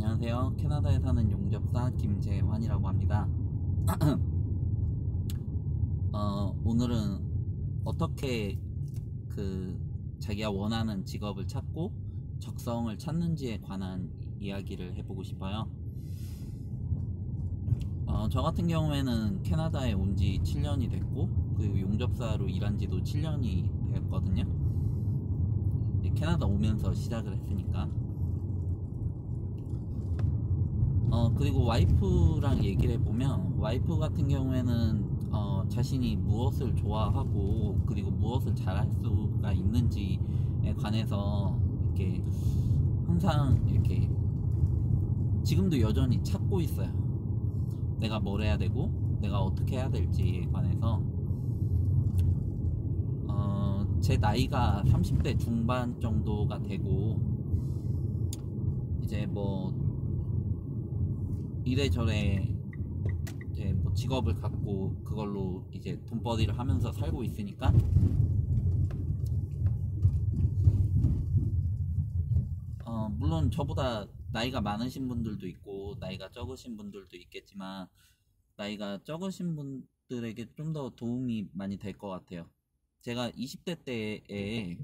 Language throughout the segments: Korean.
안녕하세요. 캐나다에 사는 용접사 김재환이라고 합니다. 오늘은 어떻게 자기가 원하는 직업을 찾고 적성을 찾는지에 관한 이야기를 해보고 싶어요. 저 같은 경우에는 캐나다에 온 지 7년이 됐고, 그리고 용접사로 일한 지도 7년이 되었거든요. 캐나다 오면서 시작을 했으니까. 그리고 와이프랑 얘기를 해보면, 와이프 같은 경우에는 자신이 무엇을 좋아하고 그리고 무엇을 잘할 수가 있는지에 관해서 이렇게 항상 이렇게 지금도 여전히 찾고 있어요. 내가 뭘 해야 되고 내가 어떻게 해야 될지에 관해서. 제 나이가 30대 중반 정도가 되고, 이제 뭐 이래저래 이제 뭐 직업을 갖고 그걸로 이제 돈벌이를 하면서 살고 있으니까, 물론 저보다 나이가 많으신 분들도 있고 나이가 적으신 분들도 있겠지만, 나이가 적으신 분들에게 좀 더 도움이 많이 될 것 같아요. 제가 20대 때에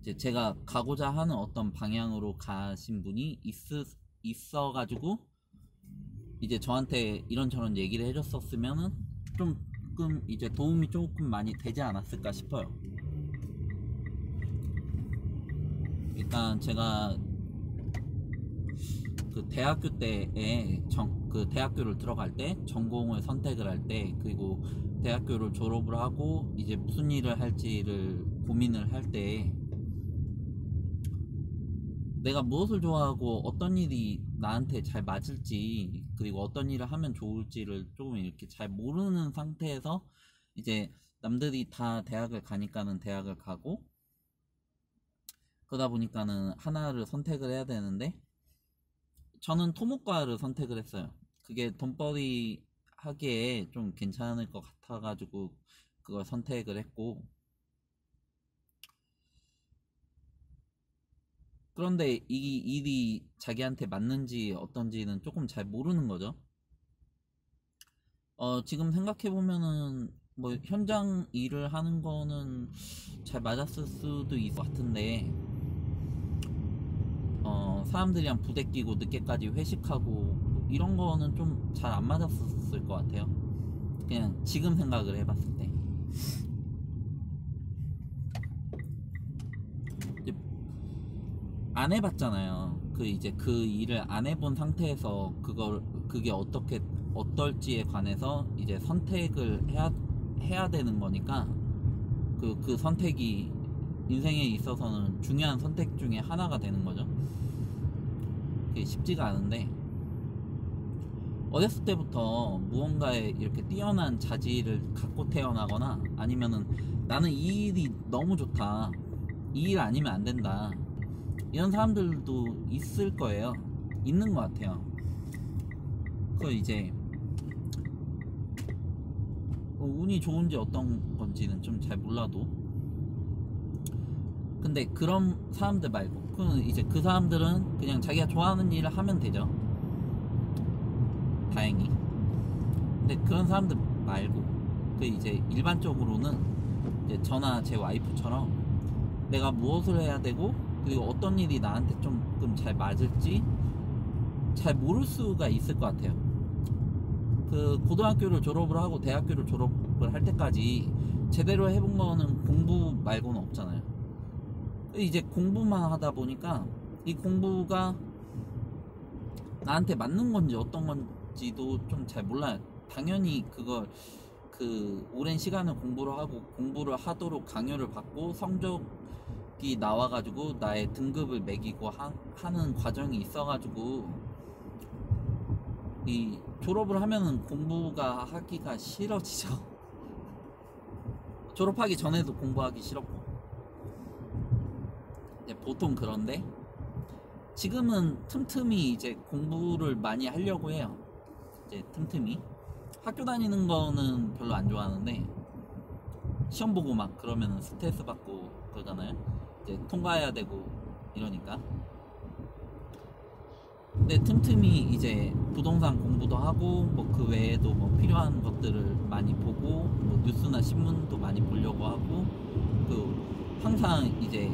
이제 제가 가고자 하는 어떤 방향으로 가신 분이 있어가지고 이제 저한테 이런저런 얘기를 해줬었으면은 조금 이제 도움이 조금 많이 되지 않았을까 싶어요. 일단 제가 대학교 때에 대학교를 들어갈 때, 전공을 선택을 할 때, 그리고 대학교를 졸업을 하고 이제 무슨 일을 할지를 고민을 할 때, 내가 무엇을 좋아하고 어떤 일이 나한테 잘 맞을지, 그리고 어떤 일을 하면 좋을지를 조금 이렇게 잘 모르는 상태에서, 이제 남들이 다 대학을 가니까는 대학을 가고, 그러다 보니까는 하나를 선택을 해야 되는데, 저는 토목과를 선택을 했어요. 그게 돈벌이 하기에 좀 괜찮을 것 같아가지고 그걸 선택을 했고, 그런데 이 일이 자기한테 맞는지 어떤지는 조금 잘 모르는 거죠. 지금 생각해보면은 뭐 현장 일을 하는 거는 잘 맞았을 수도 있을 것 같은데, 사람들이랑 부대끼고 늦게까지 회식하고 이런 거는 좀 잘 안 맞았을 것 같아요. 그냥 지금 생각을 해봤을 때. 이제 안 해봤잖아요. 이제 그 일을 안 해본 상태에서 그게 어떨지에 관해서 이제 선택을 해야 되는 거니까, 그 선택이 인생에 있어서는 중요한 선택 중에 하나가 되는 거죠. 그게 쉽지가 않은데, 어렸을 때부터 무언가에 이렇게 뛰어난 자질을 갖고 태어나거나, 아니면은 나는 이 일이 너무 좋다, 이 일 아니면 안 된다, 이런 사람들도 있을 거예요. 있는 것 같아요. 이제 운이 좋은지 어떤 건지는 좀 잘 몰라도, 근데 그런 사람들 말고, 이제 그 사람들은 그냥 자기가 좋아하는 일을 하면 되죠, 다행히. 근데 그런 사람들 말고, 이제 일반적으로는 이제 저나 제 와이프처럼 내가 무엇을 해야 되고 그리고 어떤 일이 나한테 조금 잘 맞을지 잘 모를 수가 있을 것 같아요. 고등학교를 졸업을 하고 대학교를 졸업을 할 때까지 제대로 해본 거는 공부 말고는 없잖아요. 이제 공부만 하다 보니까 이 공부가 나한테 맞는 건지 어떤 건지도 좀 잘 몰라요. 당연히 오랜 시간을 공부를 하도록 강요를 받고 성적이 나와가지고 나의 등급을 매기고 하는 과정이 있어가지고, 이 졸업을 하면은 공부가 하기가 싫어지죠. 졸업하기 전에도 공부하기 싫었고. 보통 그런데 지금은 틈틈이 이제 공부를 많이 하려고 해요. 이제 틈틈이 학교 다니는 거는 별로 안 좋아하는데, 시험 보고 막 그러면 스트레스 받고 그러잖아요. 이제 통과해야 되고 이러니까. 근데 틈틈이 이제 부동산 공부도 하고 뭐 그 외에도 뭐 필요한 것들을 많이 보고 뭐 뉴스나 신문도 많이 보려고 하고 그 항상 이제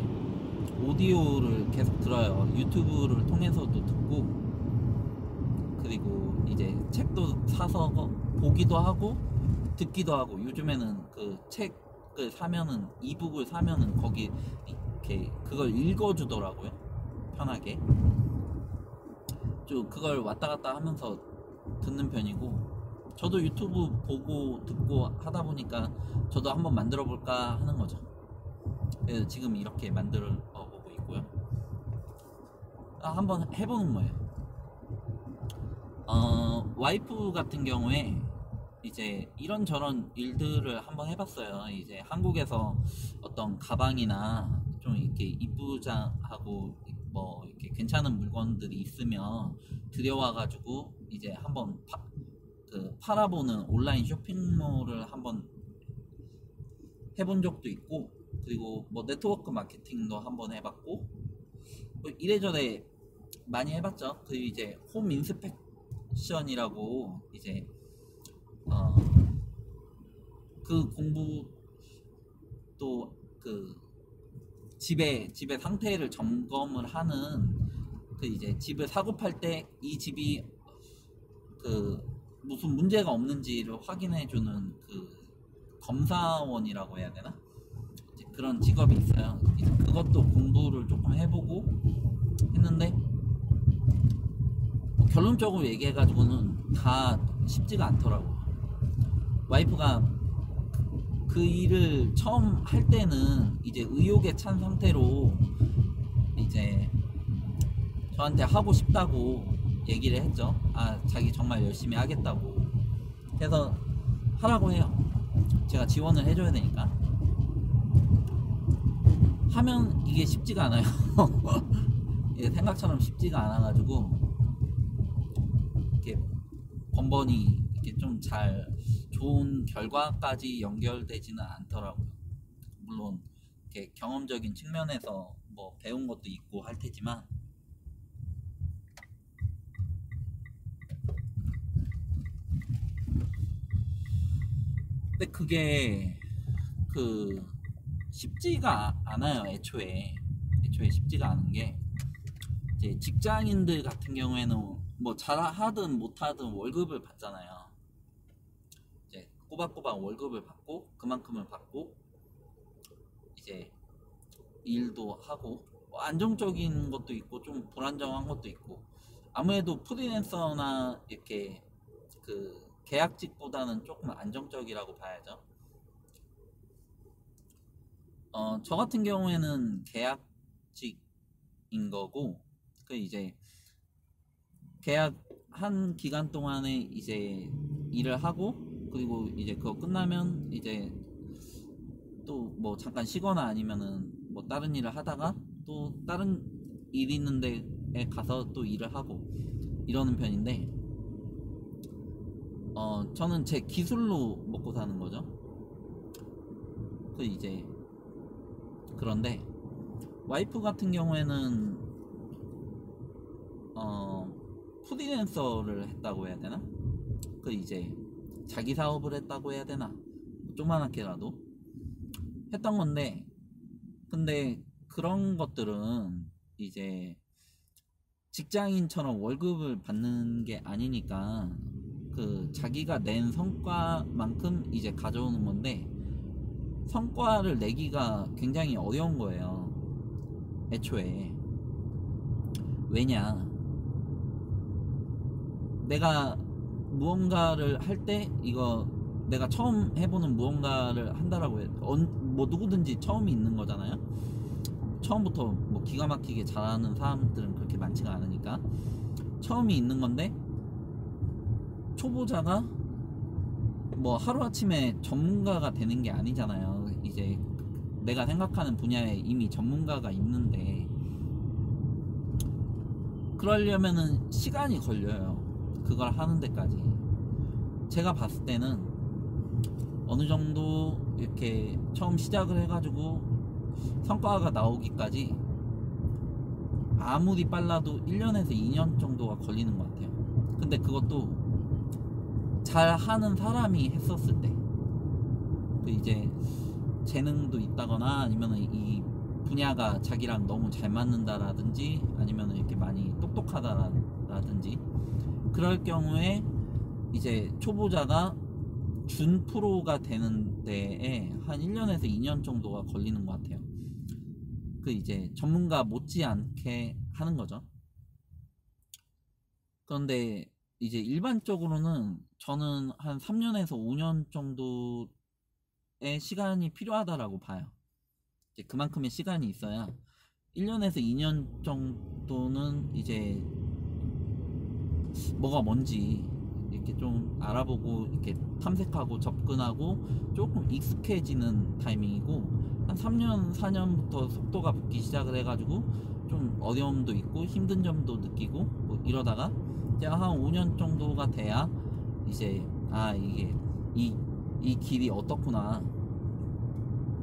오디오를 계속 들어요. 유튜브를 통해서도 듣고 그리고 이제 책도 사서 보기도 하고 듣기도 하고 요즘에는 그 책을 사면은 이북을 사면은 거기 이렇게 그걸 읽어주더라고요. 편하게. 좀 그걸 왔다 갔다 하면서 듣는 편이고 저도 유튜브 보고 듣고 하다 보니까 저도 한번 만들어 볼까 하는 거죠. 그래서 지금 이렇게 만들어 보고 있고요. 한번 해보는 거예요. 와이프 같은 경우에 이제 이런저런 일들을 한번 해봤어요. 이제 한국에서 어떤 가방이나 좀 이렇게 이쁘장하고 뭐 이렇게 괜찮은 물건들이 있으면 들여와가지고 이제 한번 팔아보는 온라인 쇼핑몰을 한번 해본 적도 있고 그리고 뭐 네트워크 마케팅도 한번 해봤고 뭐 이래저래 많이 해봤죠. 그리고 이제 홈 인스펙션이라고 이제 그 공부 또 그 집의 상태를 점검을 하는 그 이제 집을 사고 팔 때 이 집이 그 무슨 문제가 없는지를 확인해주는 그 검사원이라고 해야 되나? 이제 그런 직업이 있어요. 이제 그것도 공부를 조금 해보고 했는데 결론적으로 얘기해가지고는 다 쉽지가 않더라고. 와이프가 그 일을 처음 할 때는 이제 의욕에 찬 상태로 이제 저한테 하고 싶다고 얘기를 했죠. 자기 정말 열심히 하겠다고. 그래서 하라고 해요. 제가 지원을 해줘야 되니까. 하면 이게 쉽지가 않아요. 이게 생각처럼 쉽지가 않아가지고 이렇게 번번이 이렇게 좀 잘 좋은 결과까지 연결되지는 않더라고요. 물론 이렇게 경험적인 측면에서 뭐 배운 것도 있고 할 테지만 근데 그게 쉽지가 않아요. 애초에 쉽지가 않은 게 이제 직장인들 같은 경우에는 뭐 잘하든 못하든 월급을 받잖아요. 이제 꼬박꼬박 월급을 받고 그만큼을 받고 이제 일도 하고 뭐 안정적인 것도 있고 좀 불안정한 것도 있고 아무래도 프리랜서나 이렇게 그 계약직보다는 조금 안정적이라고 봐야죠. 저 같은 경우에는 계약직인 거고 그 이제 계약한 기간 동안에 이제 일을 하고 그리고 이제 그거 끝나면 이제 또 뭐 잠깐 쉬거나 아니면은 뭐 다른 일을 하다가 또 다른 일 있는 데에 가서 또 일을 하고 이러는 편인데 저는 제 기술로 먹고 사는 거죠. 그 이제 그런데 와이프 같은 경우에는 프리랜서를 했다고 해야 되나? 그 이제 자기 사업을 했다고 해야 되나? 조그맣게라도 했던 건데 근데 그런 것들은 이제 직장인처럼 월급을 받는 게 아니니까 그 자기가 낸 성과만큼 이제 가져오는 건데 성과를 내기가 굉장히 어려운 거예요. 애초에. 왜냐? 내가 무언가를 할 때 이거 내가 처음 해보는 무언가를 한다라고 해. 뭐 누구든지 처음이 있는 거잖아요. 처음부터 뭐 기가 막히게 잘하는 사람들은 그렇게 많지가 않으니까 처음이 있는 건데 초보자가 뭐 하루아침에 전문가가 되는 게 아니잖아요. 이제 내가 생각하는 분야에 이미 전문가가 있는데 그러려면은 시간이 걸려요. 그걸 하는 데까지. 제가 봤을 때는 어느 정도 이렇게 처음 시작을 해가지고 성과가 나오기까지 아무리 빨라도 1년에서 2년 정도가 걸리는 것 같아요. 근데 그것도 잘 하는 사람이 했었을 때, 그 이제 재능도 있다거나 아니면 이 분야가 자기랑 너무 잘 맞는다라든지 아니면 이렇게 많이 똑똑하다라든지 그럴 경우에 이제 초보자가 준 프로가 되는 데에 한 1년에서 2년 정도가 걸리는 것 같아요. 그 이제 전문가 못지않게 하는 거죠. 그런데 이제 일반적으로는 저는 한 3년에서 5년 정도의 시간이 필요하다라고 봐요. 이제 그만큼의 시간이 있어야 1년에서 2년 정도는 이제 뭐가 뭔지 이렇게 좀 알아보고 이렇게 탐색하고 접근하고 조금 익숙해지는 타이밍이고, 한 3년 4년부터 속도가 붙기 시작을 해가지고 좀 어려움도 있고 힘든 점도 느끼고 뭐 이러다가 이제 한 5년 정도가 돼야 이제 이게 이 길이 어떻구나,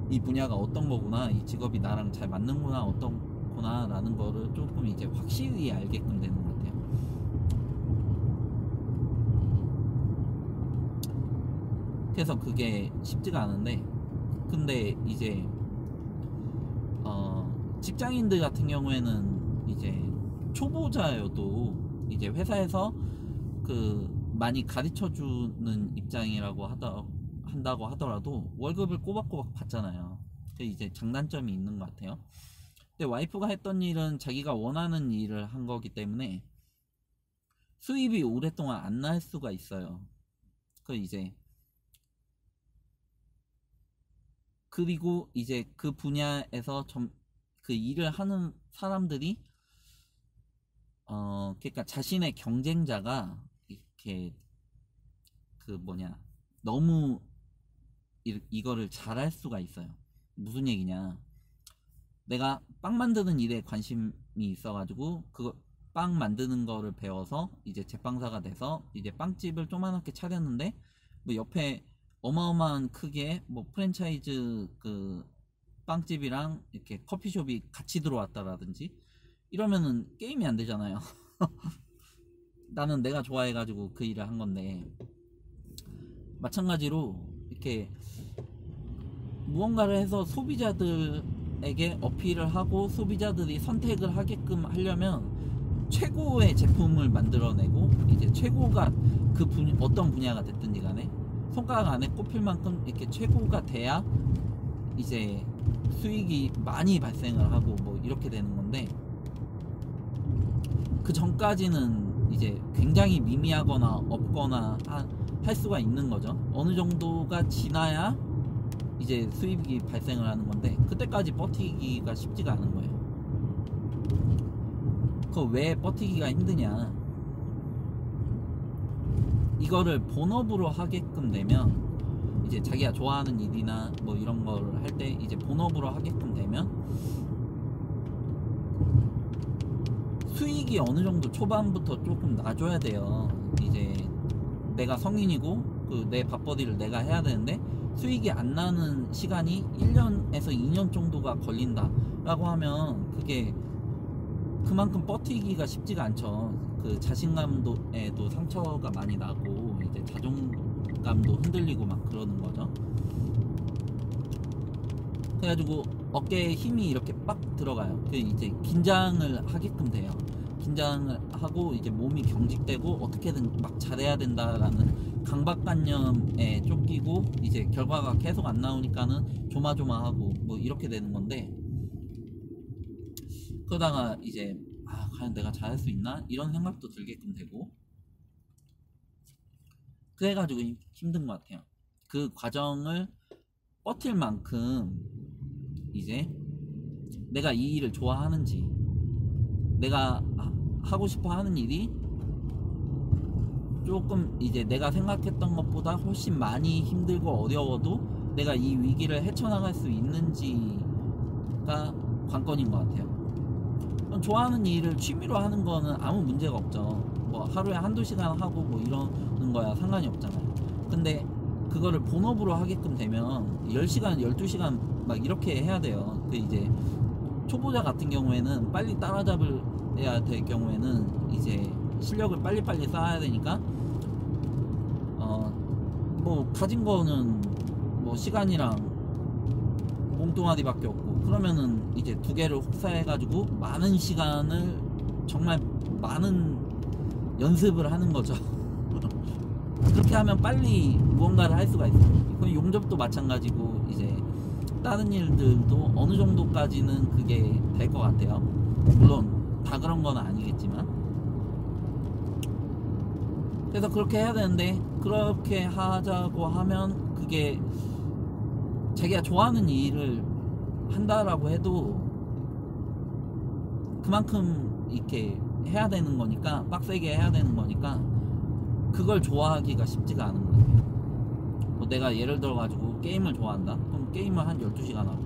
이 분야가 어떤 거구나, 이 직업이 나랑 잘 맞는구나, 어떻구나 라는 거를 조금 이제 확실히 알게끔 되는 것 같아요. 그래서 그게 쉽지가 않은데, 근데 이제 직장인들 같은 경우에는 이제 초보자여도 이제 회사에서 그 많이 가르쳐주는 입장이라고 한다고 하더라도 월급을 꼬박꼬박 받잖아요. 그 이제 장단점이 있는 것 같아요. 근데 와이프가 했던 일은 자기가 원하는 일을 한 거기 때문에 수입이 오랫동안 안 날 수가 있어요. 그 이제 그리고 이제 그 분야에서 그 일을 하는 사람들이 그러니까 자신의 경쟁자가 이렇게 그 너무 이거를 잘할 수가 있어요. 무슨 얘기냐, 내가 빵 만드는 일에 관심이 있어가지고 그거 빵 만드는 거를 배워서 이제 제빵사가 돼서 이제 빵집을 조그맣게 차렸는데 뭐 옆에 어마어마한 크게 뭐 프랜차이즈 그 빵집이랑 이렇게 커피숍이 같이 들어왔다라든지 이러면은 게임이 안 되잖아요. 나는 내가 좋아해가지고 그 일을 한 건데, 마찬가지로 이렇게 무언가를 해서 소비자들에게 어필을 하고 소비자들이 선택을 하게끔 하려면 최고의 제품을 만들어내고 이제 최고가 어떤 분야가 됐든지 간에 손가락 안에 꼽힐 만큼 이렇게 최고가 돼야 이제 수익이 많이 발생을 하고 뭐 이렇게 되는 건데, 그 전까지는 이제 굉장히 미미하거나 없거나 할 수가 있는 거죠. 어느 정도가 지나야 이제 수입이 발생을 하는 건데, 그때까지 버티기가 쉽지가 않은 거예요. 그 왜 버티기가 힘드냐, 이거를 본업으로 하게끔 되면 이제 자기가 좋아하는 일이나 뭐 이런 거를 할 때 이제 본업으로 하게끔 되면 수익이 어느 정도 초반부터 조금 나줘야 돼요. 이제 내가 성인이고 그 내 밥벌이를 내가 해야 되는데 수익이 안 나는 시간이 1년에서 2년 정도가 걸린다 라고 하면 그게 그만큼 버티기가 쉽지가 않죠. 그 자신감도에도 상처가 많이 나고 이제 자존감도 흔들리고 막 그러는 거죠. 그래가지고 어깨에 힘이 이렇게 빡 들어가요. 그 이제 긴장을 하게끔 돼요. 긴장을 하고 이제 몸이 경직되고 어떻게든 막 잘해야 된다라는 강박관념에 쫓기고 이제 결과가 계속 안 나오니까는 조마조마하고 뭐 이렇게 되는 건데, 그러다가 이제 과연 내가 잘할 수 있나 이런 생각도 들게끔 되고, 그래가지고 힘든 것 같아요. 그 과정을 버틸 만큼 이제 내가 이 일을 좋아하는지, 내가 하고 싶어 하는 일이 조금 이제 내가 생각했던 것보다 훨씬 많이 힘들고 어려워도 내가 이 위기를 헤쳐나갈 수 있는지가 관건인 것 같아요. 좋아하는 일을 취미로 하는 거는 아무 문제가 없죠. 뭐 하루에 한두 시간 하고 뭐 이러는 거야 상관이 없잖아요. 근데 그거를 본업으로 하게끔 되면 10시간 12시간 막 이렇게 해야 돼요. 그 이제 초보자 같은 경우에는 빨리 따라잡아야 될 경우에는 이제 실력을 빨리빨리 쌓아야 되니까 뭐 가진 거는 뭐 시간이랑 몸뚱아리밖에 없고, 그러면은 이제 두 개를 혹사해 가지고 많은 시간을, 정말 많은 연습을 하는 거죠. 그렇게 하면 빨리 무언가를 할 수가 있어요. 그 용접도 마찬가지고 이제 다른 일들도 어느 정도까지는 그게 될 것 같아요. 물론 다 그런 건 아니겠지만. 그래서 그렇게 해야 되는데, 그렇게 하자고 하면 그게 자기가 좋아하는 일을 한다라고 해도 그만큼 이렇게 해야 되는 거니까, 빡세게 해야 되는 거니까 그걸 좋아하기가 쉽지가 않은 것 같아요. 뭐 내가 예를 들어 가지고 게임을 좋아한다. 그럼 게임을 한 12시간 하고,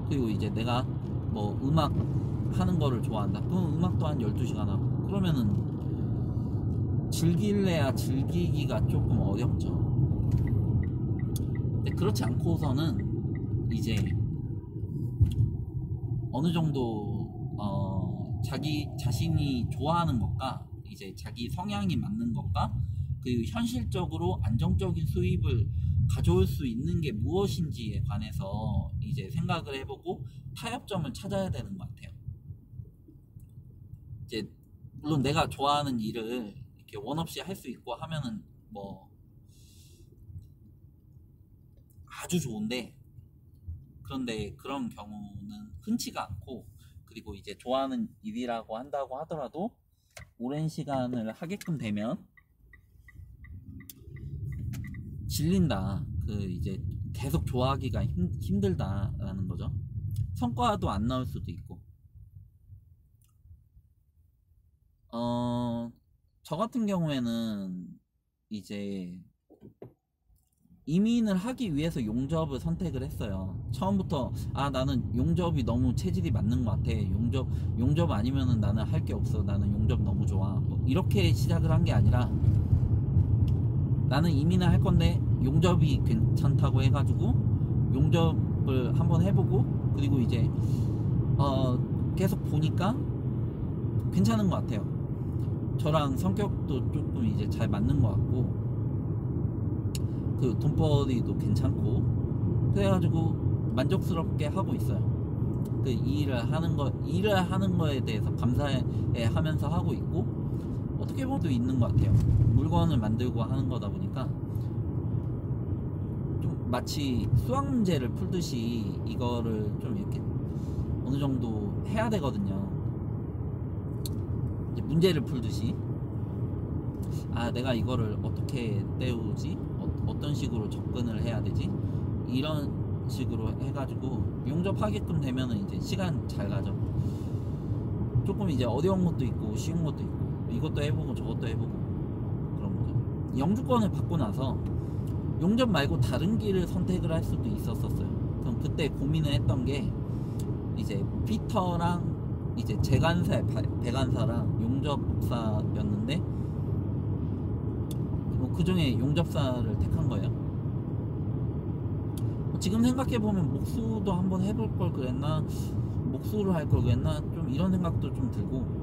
그리고 이제 내가 뭐 음악 하는 거를 좋아한다. 그럼 음악도 한 12시간 하고, 그러면은 즐길래야 즐기기가 조금 어렵죠. 근데 그렇지 않고서는 이제 어느 정도 자기 자신이 좋아하는 것과 이제 자기 성향이 맞는 것과, 그리고 현실적으로 안정적인 수입을 가져올 수 있는 게 무엇인지에 관해서 이제 생각을 해보고 타협점을 찾아야 되는 것 같아요. 이제 물론 내가 좋아하는 일을 이렇게 원 없이 할 수 있고 하면은 뭐 아주 좋은데, 그런데 그런 경우는 흔치가 않고, 그리고 이제 좋아하는 일이라고 한다고 하더라도 오랜 시간을 하게끔 되면 질린다, 그 이제 계속 좋아하기가 힘들다라는 거죠. 성과도 안 나올 수도 있고. 저 같은 경우에는 이제 이민을 하기 위해서 용접을 선택을 했어요. 처음부터 나는 용접이 너무 체질이 맞는 것 같아, 용접 아니면은 나는 할 게 없어, 나는 용접 너무 좋아, 뭐 이렇게 시작을 한 게 아니라, 나는 이민을 할 건데 용접이 괜찮다고 해가지고 용접을 한번 해보고, 그리고 이제 계속 보니까 괜찮은 것 같아요. 저랑 성격도 조금 이제 잘 맞는 것 같고, 그 돈벌이도 괜찮고, 그래가지고 만족스럽게 하고 있어요. 그 일을 하는 거에 대해서 감사해 하면서 하고 있고, 어떻게 보면 있는 것 같아요. 물건을 만들고 하는 거다 보니까 좀 마치 수학 문제를 풀듯이 이거를 좀 이렇게 어느 정도 해야 되거든요. 이제 문제를 풀듯이, 내가 이거를 어떻게 때우지? 어떤 식으로 접근을 해야 되지? 이런 식으로 해가지고 용접하게끔 되면은 이제 시간 잘 가죠. 조금 이제 어려운 것도 있고 쉬운 것도 있고, 이것도 해보고 저것도 해보고 그런 거죠. 영주권을 받고 나서 용접 말고 다른 길을 선택을 할 수도 있었어요. 그럼 그때 고민을 했던 게, 이제 피터랑 이제 재간사, 배간사랑 용접사였는데, 뭐 그중에 용접사를 택한 거예요. 지금 생각해보면 목수도 한번 해볼 걸 그랬나, 목수를 할 걸 그랬나, 좀 이런 생각도 좀 들고,